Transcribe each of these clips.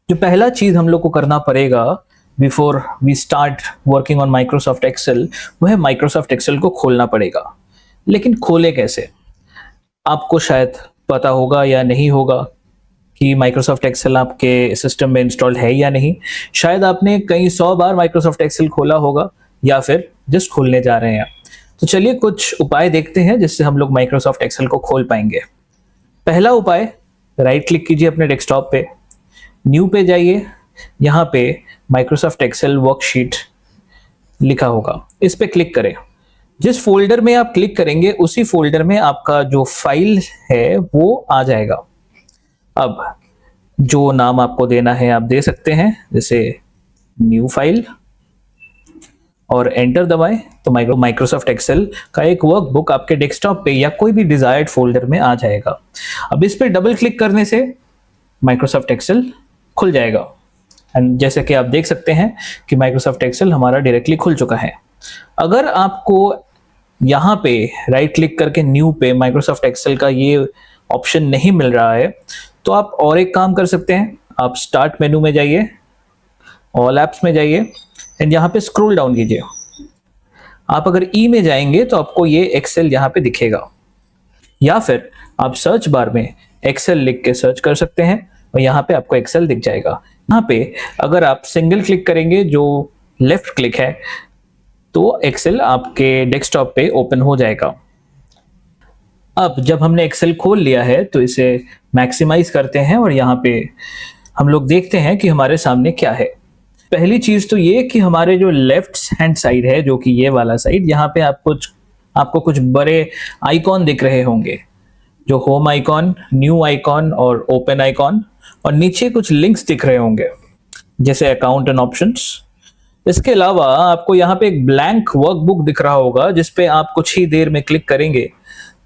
जो पहला चीज हम लोग को करना पड़ेगा before we start working on Microsoft Excel, वो है माइक्रोसॉफ्ट एक्सेल को खोलना पड़ेगा। लेकिन खोले कैसे? आपको शायद पता होगा या नहीं होगा कि माइक्रोसॉफ्ट एक्सेल आपके सिस्टम में इंस्टॉल्ड है या नहीं। शायद आपने कई 100 बार माइक्रोसॉफ्ट एक्सेल खोला होगा या फिर जस्ट खोलने जा रहे हैं। तो चलिए कुछ उपाय देखते हैं जिससे हम लोग माइक्रोसॉफ्ट एक्सेल को खोल पाएंगे। पहला उपाय, राइट क्लिक कीजिए अपने डेस्कटॉप पे, न्यू पे जाइए, यहाँ पे माइक्रोसॉफ्ट एक्सेल वर्कशीट लिखा होगा, इस पे क्लिक करें। जिस फोल्डर में आप क्लिक करेंगे उसी फोल्डर में आपका जो फाइल है वो आ जाएगा। अब जो नाम आपको देना है आप दे सकते हैं, जैसे न्यू फाइल, और एंटर दबाएं तो माइक्रोसॉफ्ट एक्सेल का एक वर्कबुक आपके डेस्कटॉप पे या कोई भी डिजायर्ड फोल्डर में आ जाएगा। अब इस पे डबल क्लिक करने से माइक्रोसॉफ्ट एक्सेल खुल जाएगा। एंड जैसे कि आप देख सकते हैं कि माइक्रोसॉफ्ट एक्सेल हमारा डायरेक्टली खुल चुका है। अगर आपको यहाँ पे राइट क्लिक करके न्यू पे माइक्रोसॉफ्ट एक्सेल का ये ऑप्शन नहीं मिल रहा है तो आप और एक काम कर सकते हैं। आप स्टार्ट मेनू में जाइए, ऑल एप्स में जाइए एंड यहाँ पे स्क्रॉल डाउन कीजिए। आप अगर ई में जाएंगे तो आपको ये एक्सेल यहाँ पे दिखेगा, या फिर आप सर्च बार में एक्सेल लिख के सर्च कर सकते हैं और यहाँ पे आपको एक्सेल दिख जाएगा। यहाँ पे अगर आप सिंगल क्लिक करेंगे, जो लेफ्ट क्लिक है, तो एक्सेल आपके डेस्कटॉप पे ओपन हो जाएगा। अब जब हमने एक्सेल खोल लिया है तो इसे मैक्सिमाइज करते हैं और यहाँ पे हम लोग देखते हैं कि हमारे सामने क्या है। पहली चीज तो ये कि हमारे जो लेफ्ट हैंड साइड है, जो कि ये वाला साइड, यहाँ पे आपको कुछ बड़े आइकॉन दिख रहे होंगे, जो होम आइकॉन, न्यू आइकॉन और ओपन आइकॉन, और नीचे कुछ लिंक्स दिख रहे होंगे जैसे अकाउंट एंड ऑप्शंस। इसके अलावा आपको यहाँ पे एक ब्लैंक वर्कबुक दिख रहा होगा जिस पे आप कुछ ही देर में क्लिक करेंगे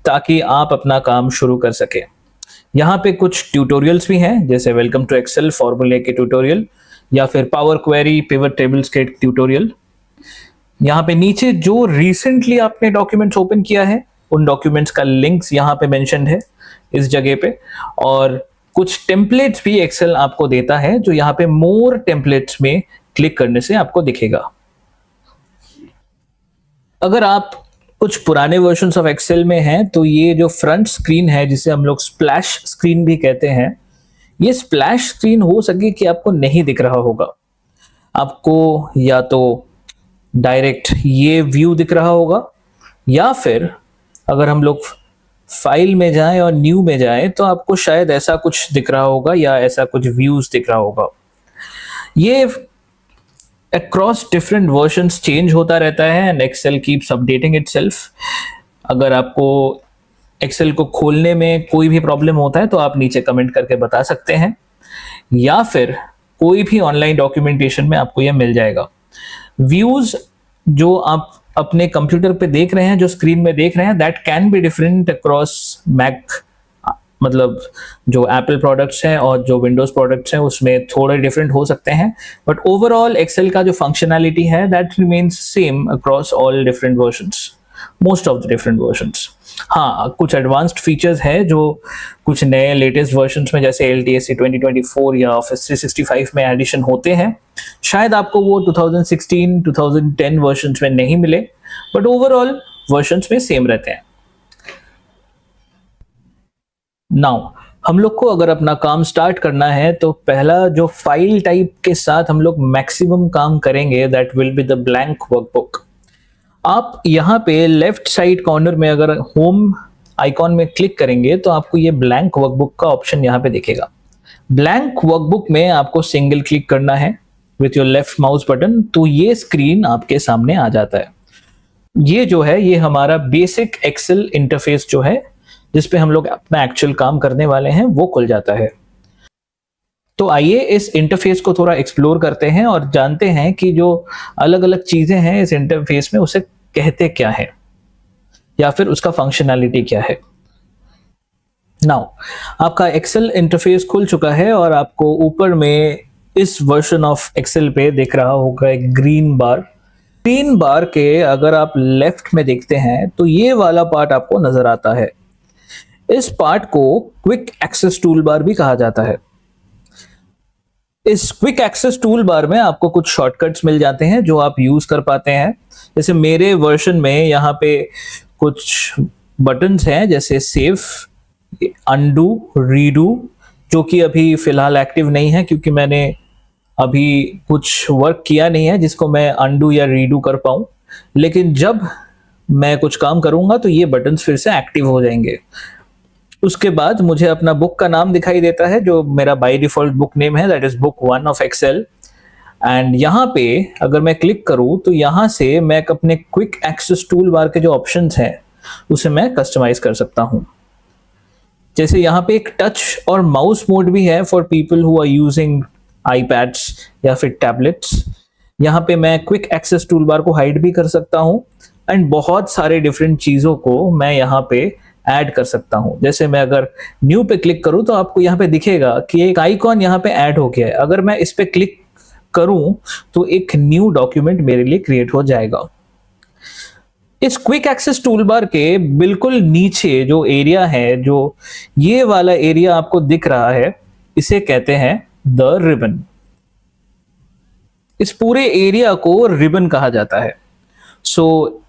ताकि आप अपना काम शुरू कर सके। यहाँ पे कुछ ट्यूटोरियल्स भी हैं, जैसे वेलकम टू एक्सेल फॉर्मूले के ट्यूटोरियल या फिर पावर क्वेरी पिवट टेबल्स के ट्यूटोरियल। यहाँ पे नीचे जो रिसेंटली आपने डॉक्यूमेंट्स ओपन किया है उन डॉक्यूमेंट्स का लिंक्स यहाँ पे मेंशन्ड है इस जगह पे, और कुछ टेम्पलेट्स भी एक्सेल आपको देता है जो यहाँ पे मोर टेम्पलेट्स में क्लिक करने से आपको दिखेगा। अगर आप कुछ पुराने वर्जन्स ऑफ एक्सेल में हैं तो ये जो फ्रंट स्क्रीन है, जिसे हम लोग स्प्लैश स्क्रीन भी कहते हैं, ये स्प्लैश स्क्रीन हो सके कि आपको नहीं दिख रहा होगा। आपको या तो डायरेक्ट ये व्यू दिख रहा होगा, या फिर अगर हम लोग फाइल में जाएं और न्यू में जाएं तो आपको शायद ऐसा कुछ दिख रहा होगा या ऐसा कुछ व्यूज दिख रहा होगा। ये अक्रॉस डिफरेंट वर्जन्स चेंज होता रहता है and Excel keeps updating itself. अगर आपको एक्सेल को खोलने में कोई भी प्रॉब्लम होता है तो आप नीचे कमेंट करके बता सकते हैं, या फिर कोई भी ऑनलाइन डॉक्यूमेंटेशन में आपको यह मिल जाएगा। व्यूज जो आप अपने कंप्यूटर पे देख रहे हैं, जो स्क्रीन में देख रहे हैं, that can be different across Mac, मतलब जो एप्पल प्रोडक्ट्स हैं और जो विंडोज प्रोडक्ट्स हैं उसमें थोड़े डिफरेंट हो सकते हैं, बट ओवरऑल एक्सेल का जो फंक्शनैलिटी है that remains same across all different versions, most of the different versions. हाँ, कुछ एडवांस्ड फीचर्स है जो कुछ नए लेटेस्ट वर्जन्स में, जैसे LTSC 2024 या ऑफिस 365 में एडिशन होते हैं। शायद आपको वो 2016, 2010 वर्जन्स में नहीं मिले, बट ओवरऑल वर्जन्स में सेम रहते हैं। नाउ हम लोग को अगर अपना काम स्टार्ट करना है तो पहला जो फाइल टाइप के साथ हम लोग मैक्सिमम काम करेंगे that will be the blank workbook. आप यहाँ पे लेफ्ट साइड कॉर्नर में अगर होम आइकॉन में क्लिक करेंगे तो आपको ये ब्लैंक वर्कबुक का ऑप्शन यहाँ पे दिखेगा। ब्लैंक वर्कबुक में आपको सिंगल क्लिक करना है with your left mouse button, तो ये स्क्रीन आपके सामने आ जाता है। ये जो है ये हमारा बेसिक एक्सेल इंटरफेस जो है जिसपे हम लोग अपना एक्चुअल काम करने वाले हैं वो खुल जाता है। तो आइए इस इंटरफेस को थोड़ा एक्सप्लोर करते हैं और जानते हैं कि जो अलग अलग चीजें हैं इस इंटरफेस में उसे कहते क्या है या फिर उसका फंक्शनैलिटी क्या है। नाउ आपका एक्सेल इंटरफेस खुल चुका है और आपको ऊपर में इस वर्जन ऑफ एक्सेल पे दिख रहा होगा एक ग्रीन बार। ग्रीन बार के अगर आप लेफ्ट में देखते हैं तो ये वाला पार्ट आपको नजर आता है। इस पार्ट को क्विक एक्सेस टूल बार भी कहा जाता है। इस क्विक एक्सेस टूल बार में आपको कुछ शॉर्टकट्स मिल जाते हैं जो आप यूज कर पाते हैं। जैसे मेरे वर्जन में यहाँ पे कुछ बटन्स हैं, जैसे सेव, अनडू, रीडू, जो कि अभी फिलहाल एक्टिव नहीं है क्योंकि मैंने अभी कुछ वर्क किया नहीं है जिसको मैं अनडू या रीडू कर पाऊं। लेकिन जब मैं कुछ काम करूंगा तो ये बटन्स फिर से एक्टिव हो जाएंगे। उसके बाद मुझे अपना बुक का नाम दिखाई देता है जो मेरा बाय डिफॉल्ट बुक नेम है, that is book 1 of Excel. And यहाँ पे अगर मैं क्लिक करूँ तो यहाँ से मैं अपने क्विक एक्सेस टूल बार के जो ऑप्शंस हैं उसे मैं कस्टमाइज कर सकता हूँ। जैसे यहाँ पे एक टच और माउस मोड भी है for people who are using iPads या फिर टैबलेट्स। यहाँ पे मैं क्विक एक्सेस टूल बार को हाइड भी कर सकता हूँ एंड बहुत सारे डिफरेंट चीज़ों को मैं यहाँ पे ऐड कर सकता हूँ। जैसे मैं अगर न्यू पे क्लिक करूँ तो आपको यहाँ पे दिखेगा कि एक आइकॉन यहाँ पे ऐड हो गया है। अगर मैं इस पे क्लिक करूँ तो एक न्यू डॉक्यूमेंट मेरे लिए क्रिएट हो जाएगा। इस क्विक एक्सेस टूल बार के बिल्कुल नीचे जो एरिया है, जो ये वाला एरिया आपको दिख रहा है, इसे कहते हैं द रिबन। इस पूरे एरिया को रिबन कहा जाता है। सो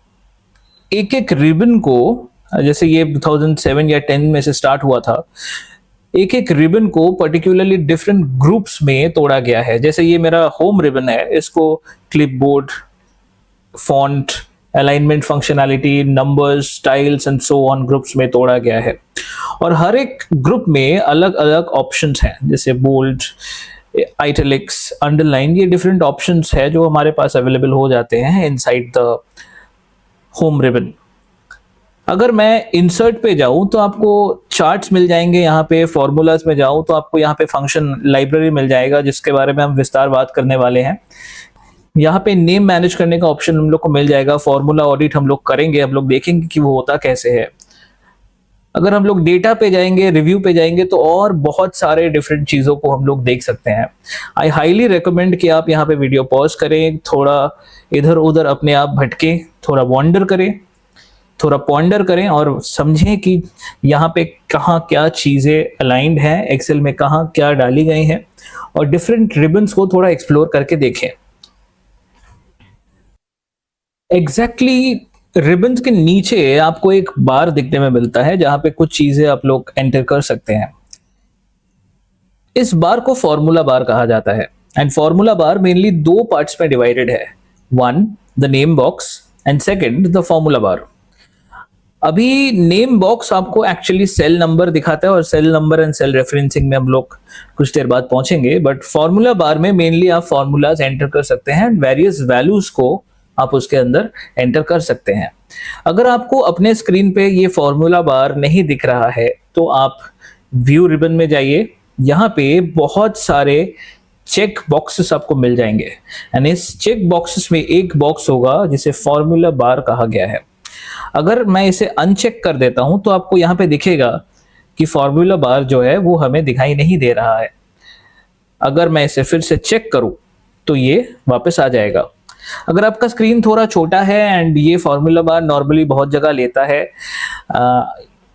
एक एक रिबन को, जैसे ये 2007 या 10 में से स्टार्ट हुआ था, एक एक रिबन को पर्टिकुलरली डिफरेंट ग्रुप्स में तोड़ा गया है। जैसे ये मेरा होम रिबन है, इसको clipboard, font, alignment functionality, numbers, styles and so on groups में तोड़ा गया है। और हर एक ग्रुप में अलग अलग ऑप्शंस हैं, जैसे बोल्ड, इटैलिक्स, अंडरलाइन, ये डिफरेंट ऑप्शंस है जो हमारे पास अवेलेबल हो जाते हैं इनसाइड द होम रिबन। अगर मैं इंसर्ट पे जाऊं तो आपको चार्ट्स मिल जाएंगे, यहाँ पे फॉर्मूलाज में जाऊं तो आपको यहाँ पे फंक्शन लाइब्रेरी मिल जाएगा जिसके बारे में हम विस्तार बात करने वाले हैं। यहाँ पे नेम मैनेज करने का ऑप्शन हम लोग को मिल जाएगा। फॉर्मूला ऑडिट हम लोग करेंगे, हम लोग देखेंगे कि वो होता कैसे है। अगर हम लोग डेटा पे जाएंगे, रिव्यू पे जाएंगे तो और बहुत सारे डिफरेंट चीज़ों को हम लोग देख सकते हैं। आई हाईली रिकमेंड कि आप यहाँ पे वीडियो पॉज करें, थोड़ा इधर उधर अपने आप भटके, थोड़ा वॉन्डर करें, थोड़ा पॉन्डर करें और समझें कि यहाँ पे कहाँ क्या चीज़ें अलाइंड हैं, एक्सेल में कहाँ क्या डाली गई हैं, और डिफरेंट रिबन्स को थोड़ा एक्सप्लोर करके देखें। एग्जैक्टली रिबन्स के नीचे आपको एक बार दिखने में मिलता है जहां पे कुछ चीजें आप लोग एंटर कर सकते हैं। इस बार को फॉर्मूला बार कहा जाता है एंड फॉर्मूला बार मेनली दो पार्ट्स में डिवाइडेड है, one the name box and second the formula bar. अभी नेम बॉक्स आपको एक्चुअली सेल नंबर दिखाता है और cell number and cell referencing में हम लोग कुछ देर बाद पहुंचेंगे, बट फॉर्मूला बार में मेनली आप फॉर्मूलाज एंटर कर सकते हैं एंड वेरियस वैल्यूज को आप उसके अंदर एंटर कर सकते हैं। अगर आपको अपने स्क्रीन पे ये फॉर्मूला बार नहीं दिख रहा है तो आप व्यू रिबन में जाइए, यहाँ पे बहुत सारे चेक बॉक्सेस आपको मिल जाएंगे एंड इस चेक बॉक्सेस में एक बॉक्स होगा जिसे फॉर्मूला बार कहा गया है। अगर मैं इसे अनचेक कर देता हूं तो आपको यहाँ पे दिखेगा कि फॉर्मूला बार जो है वो हमें दिखाई नहीं दे रहा है। अगर मैं इसे फिर से चेक करूं तो ये वापस आ जाएगा। अगर आपका स्क्रीन थोड़ा छोटा है एंड ये फॉर्मूला बार नॉर्मली बहुत जगह लेता है,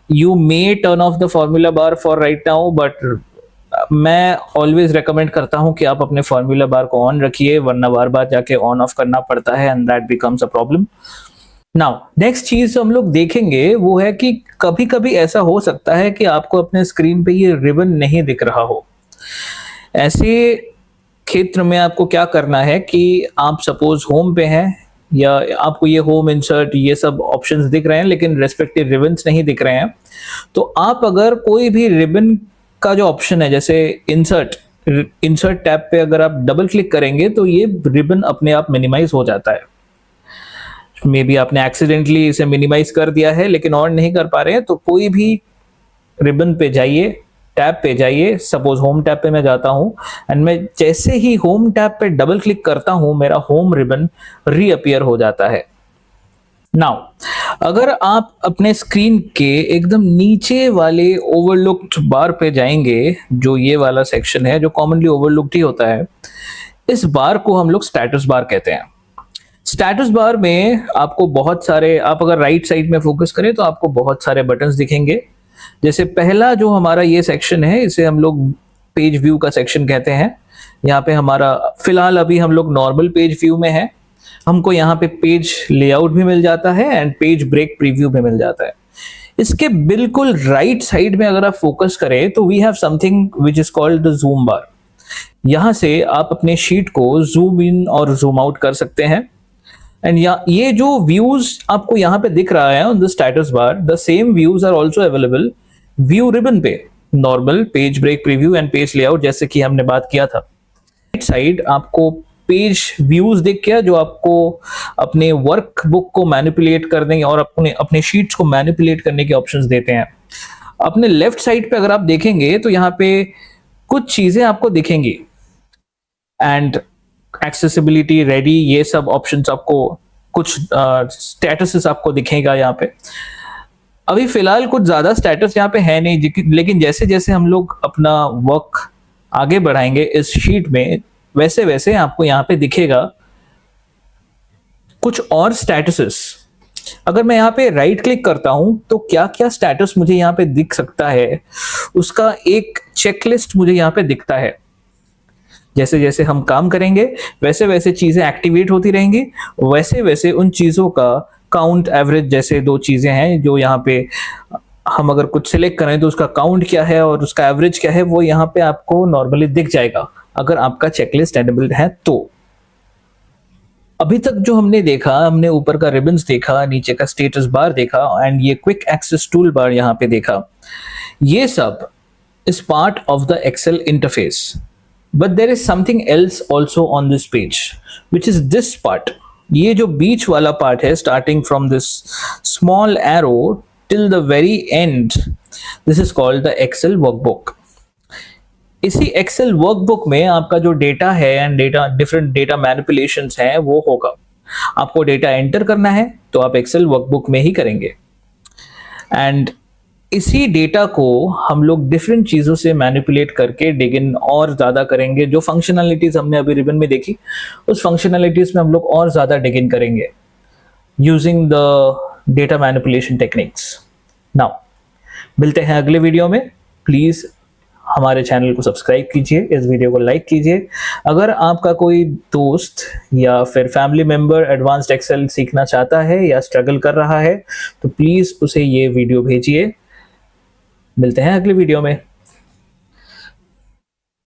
you may turn off the formula bar for right now, but मैं ऑलवेज रेकमेंड करता हूं कि आप अपने फॉर्मूला बार को ऑन रखिए, वरना बार बार जाके ऑन ऑफ करना पड़ता है and that becomes a problem. Now next चीज जो हम लोग देखेंगे वो है कि कभी कभी ऐसा हो सकता है कि आपको अपने स्क्रीन पे ये रिबन नहीं दिख रहा हो। ऐसे क्षेत्र में आपको क्या करना है कि आप सपोज होम पे हैं या आपको ये होम, इंसर्ट, ये सब ऑप्शंस दिख रहे हैं लेकिन रेस्पेक्टिव रिबन्स नहीं दिख रहे हैं, तो आप अगर कोई भी रिबन का जो ऑप्शन है, जैसे इंसर्ट टैब पे अगर आप डबल क्लिक करेंगे तो ये रिबन अपने आप मिनिमाइज हो जाता है। मे बी आपने एक्सीडेंटली इसे मिनिमाइज कर दिया है लेकिन ऑन नहीं कर पा रहे हैं, तो कोई भी रिबन पे जाइए, टैब पे जाइए, सपोज होम टैब पे मैं जाता हूं एंड मैं जैसे ही होम टैब पे डबल क्लिक करता हूं मेरा होम रिबन रीअपियर हो जाता है। नाउ अगर आप अपने स्क्रीन के एकदम नीचे वाले ओवरलुक्ड बार पे जाएंगे, जो ये वाला सेक्शन है जो कॉमनली ओवरलुक्ड ही होता है, इस बार को हम लोग स्टेटस बार कहते हैं। स्टेटस बार में आपको बहुत सारे, आप अगर राइट साइड में फोकस करें तो आपको बहुत सारे बटन्स दिखेंगे। जैसे पहला जो हमारा ये सेक्शन है इसे हम लोग पेज व्यू का सेक्शन कहते हैं। यहाँ पे हमारा फिलहाल अभी हम लोग नॉर्मल पेज व्यू में है। हमको यहाँ पे पेज लेआउट भी मिल जाता है एंड पेज ब्रेक प्रीव्यू भी मिल जाता है। इसके बिल्कुल राइट साइड में अगर आप फोकस करें तो we have something which is called the zoom bar. यहाँ से आप अपने शीट को जूम इन और जूम आउट कर सकते हैं। एंड ये जो व्यूज आपको यहाँ पे दिख रहा है on the status bar, the same views are also available view ribbon पे, normal, page break preview and page layout, जैसे कि हमने बात किया था। राइट साइड आपको पेज व्यूज दिख गया जो आपको अपने वर्कबुक को मैनिपुलेट करने और अपने शीट्स को मैनिपुलेट करने के ऑप्शंस देते हैं। अपने लेफ्ट साइड पे अगर आप देखेंगे तो यहाँ पे कुछ चीजें आपको दिखेंगी एंड एक्सेसिबिलिटी, रेडी, ये सब ऑप्शंस आपको, कुछ स्टेटसेस आपको दिखेगा यहाँ पे। अभी फिलहाल कुछ ज्यादा स्टेटस यहाँ पे है नहीं, लेकिन जैसे जैसे हम लोग अपना वर्क आगे बढ़ाएंगे इस शीट में, वैसे वैसे आपको यहाँ पे दिखेगा कुछ और स्टेटसेस। अगर मैं यहाँ पे राइट क्लिक करता हूं तो क्या क्या स्टेटस मुझे यहाँ पे दिख सकता है, उसका एक चेकलिस्ट मुझे यहाँ पे दिखता है। जैसे जैसे हम काम करेंगे वैसे वैसे चीजें एक्टिवेट होती रहेंगी, वैसे वैसे उन चीजों का काउंट, एवरेज जैसे दो चीजें हैं जो यहाँ पे हम अगर कुछ सिलेक्ट करें तो उसका काउंट क्या है और उसका एवरेज क्या है, वो यहाँ पे आपको नॉर्मली दिख जाएगा अगर आपका चेकलिस्ट एनेबल्ड है तो। अभी तक जो हमने देखा, हमने ऊपर का रिबन्स देखा, नीचे का स्टेटस बार देखा एंड ये क्विक एक्सेस टूल बार यहाँ पे देखा, ये सब is part of the Excel interface. But there is something else also on this page which is this part. ये जो बीच वाला पार्ट है, starting from this small arrow till the very end, this is called the Excel workbook. इसी Excel workbook में आपका जो data है एंड डिफरेंट डेटा मैनिपुलेशंस हैं वो होगा। आपको डेटा एंटर करना है तो आप एक्सेल वर्कबुक में ही करेंगे एंड इसी डेटा को हम लोग डिफरेंट चीजों से मैनिपुलेट करके डिग इन और ज्यादा करेंगे। जो फंक्शनैलिटीज हमने अभी रिबन में देखी, उस फंक्शनैलिटीज में हम लोग और ज्यादा डिग इन करेंगे using the data manipulation techniques. Now मिलते हैं अगले वीडियो में। प्लीज हमारे चैनल को सब्सक्राइब कीजिए, इस वीडियो को लाइक कीजिए। अगर आपका कोई दोस्त या फिर फैमिली मेंबर एडवांस्ड एक्सेल सीखना चाहता है या स्ट्रगल कर रहा है तो प्लीज उसे ये वीडियो भेजिए। मिलते हैं अगले वीडियो में।